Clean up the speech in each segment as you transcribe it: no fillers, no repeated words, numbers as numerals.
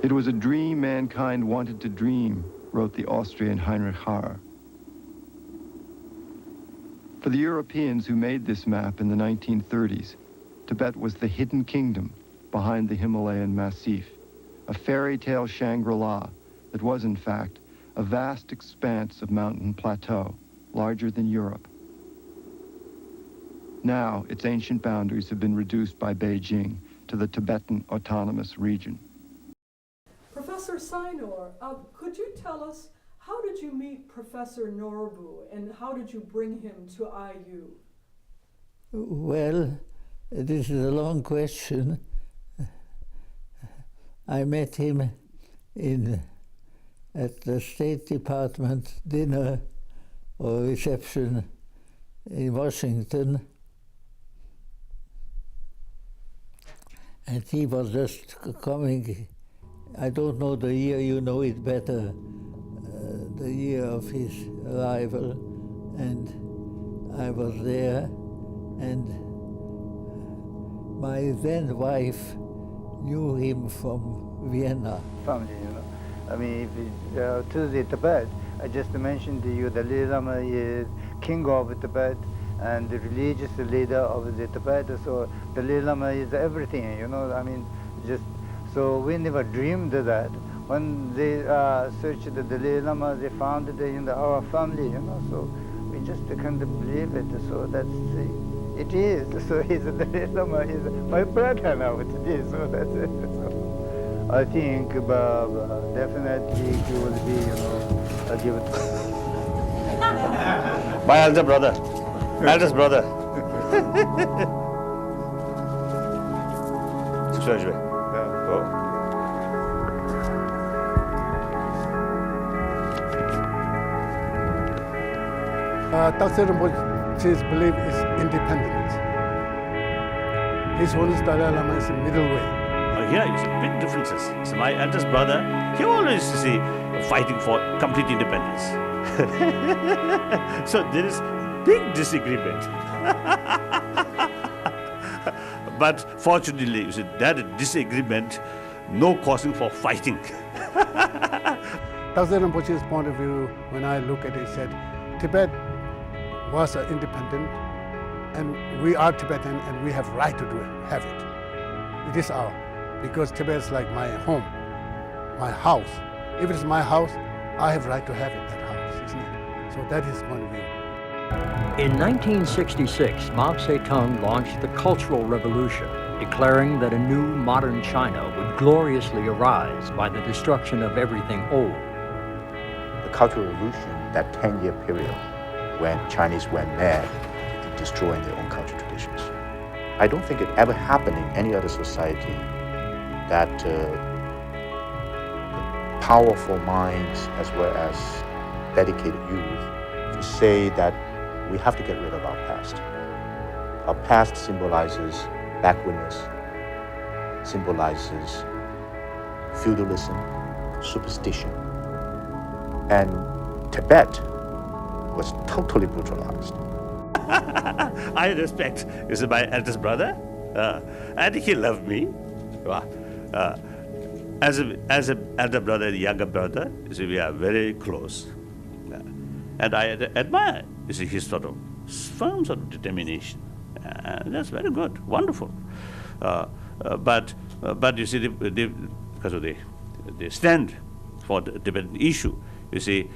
It was a dream mankind wanted to dream, wrote the Austrian Heinrich Harrer. For the Europeans who made this map in the 1930s, Tibet was the hidden kingdom behind the Himalayan massif, a fairy tale Shangri-La that was, in fact, a vast expanse of mountain plateau, larger than Europe. Now, its ancient boundaries have been reduced by Beijing to the Tibetan Autonomous Region. Professor Sainor, could you tell us, how did you meet Professor Norbu and how did you bring him to IU? Well, this is a long question. I met him at the State Department dinner or reception in Washington. And he was just coming, I don't know the year, you know it better, the year of his arrival, and I was there, and my then wife knew him from Vienna. Family, you know. I mean, to the Tibet, I just mentioned to you the Dalai Lama is king of Tibet and the religious leader of the Tibet, so the Dalai Lama is everything, you know. I mean, just so we never dreamed that. When they searched the Dalai Lama, they found it in our family, you know. So we just can't believe it. So that's it is. So he's the Dalai Lama is my brother now today. So that's it. So I think definitely he will be, you know, I'll give it. My elder brother, eldest brother. Dr. Rinpoche's belief is independence. His Holiness Dalai Lama is the middle way. Here you see big differences. So my eldest brother, he always see fighting for complete independence. So there is big disagreement. But fortunately, you see, that disagreement, no causing for fighting. Dr. Rinpoche's point of view, when I look at it, he said, Tibet was independent, and we are Tibetan, and we have right to have it. It is our, because Tibet is like my home, my house. If it's my house, I have right to have it, that house, isn't it? So that is point of view. In 1966, Mao Zedong launched the Cultural Revolution, declaring that a new modern China would gloriously arise by the destruction of everything old. The Cultural Revolution, that 10-year period when Chinese went mad in destroying their own cultural traditions. I don't think it ever happened in any other society that powerful minds as well as dedicated youth to say that we have to get rid of our past. Our past symbolizes backwardness, symbolizes feudalism, superstition. And Tibet was totally brutalized. I respect, you see, my eldest brother, and he loved me. As an elder brother and younger brother, you see, we are very close. And I admire, you see, his sort of firm sort of determination. That's very good, wonderful. But you see, because of the stand for the Tibetan issue, you see,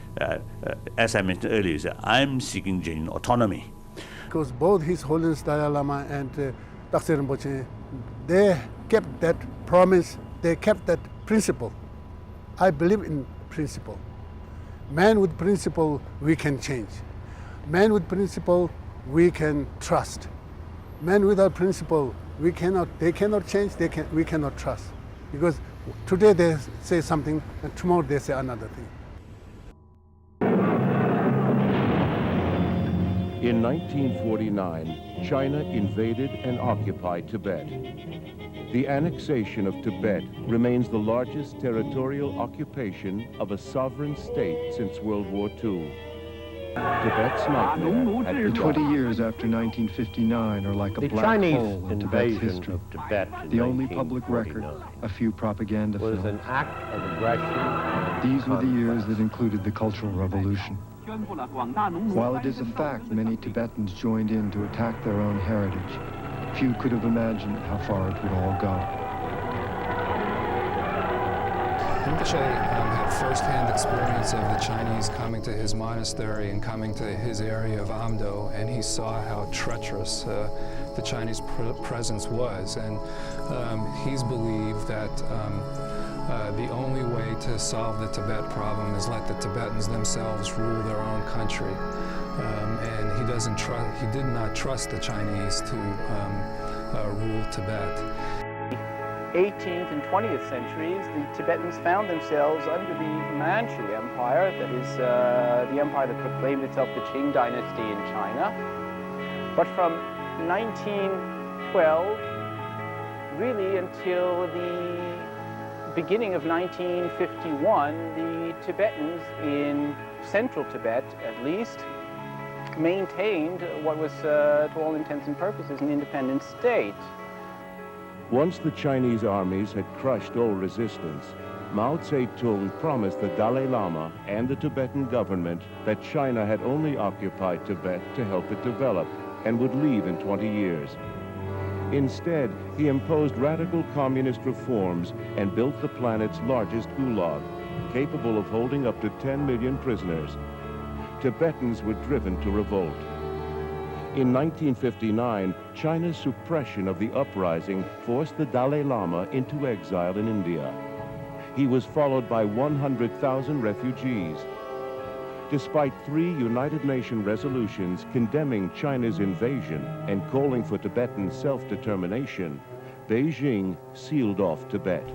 as I mentioned earlier, you see, I'm seeking genuine autonomy. Because both His Holiness Dalai Lama and Dr. Rinpoche, they kept that promise, they kept that principle. I believe in principle. Man with principle, we can change. Man with principle, we can trust. Man without principle, they cannot change, we cannot trust. Because today they say something, and tomorrow they say another thing. In 1949, China invaded and occupied Tibet. The annexation of Tibet remains the largest territorial occupation of a sovereign state since World War II. Tibet's nightmare had The 20 begun. years after 1959 are like a The black Chinese hole in Tibet's invasion history. of Tibet in The only public record, 1949 a few propaganda was films. an act of aggression. These were the years that included the Cultural Revolution. While it is a fact many Tibetans joined in to attack their own heritage, few could have imagined how far it would all go. Rinpoche had first-hand experience of the Chinese coming to his monastery and coming to his area of Amdo, and he saw how treacherous the Chinese presence was. And he's believed that the only way to solve the Tibet problem is let the Tibetans themselves rule their own country. And he did not trust the Chinese to rule Tibet. 18th and 20th centuries, the Tibetans found themselves under the Manchu Empire, that is the empire that proclaimed itself the Qing dynasty in China. But from 1912, really until the beginning of 1951, the Tibetans in central Tibet, at least, maintained what was, to all intents and purposes, an independent state. Once the Chinese armies had crushed all resistance, Mao Zedong promised the Dalai Lama and the Tibetan government that China had only occupied Tibet to help it develop and would leave in 20 years. Instead, he imposed radical communist reforms and built the planet's largest gulag, capable of holding up to 10 million prisoners. Tibetans were driven to revolt. In 1959, China's suppression of the uprising forced the Dalai Lama into exile in India. He was followed by 100,000 refugees. Despite 3 United Nations resolutions condemning China's invasion and calling for Tibetan self-determination, Beijing sealed off Tibet.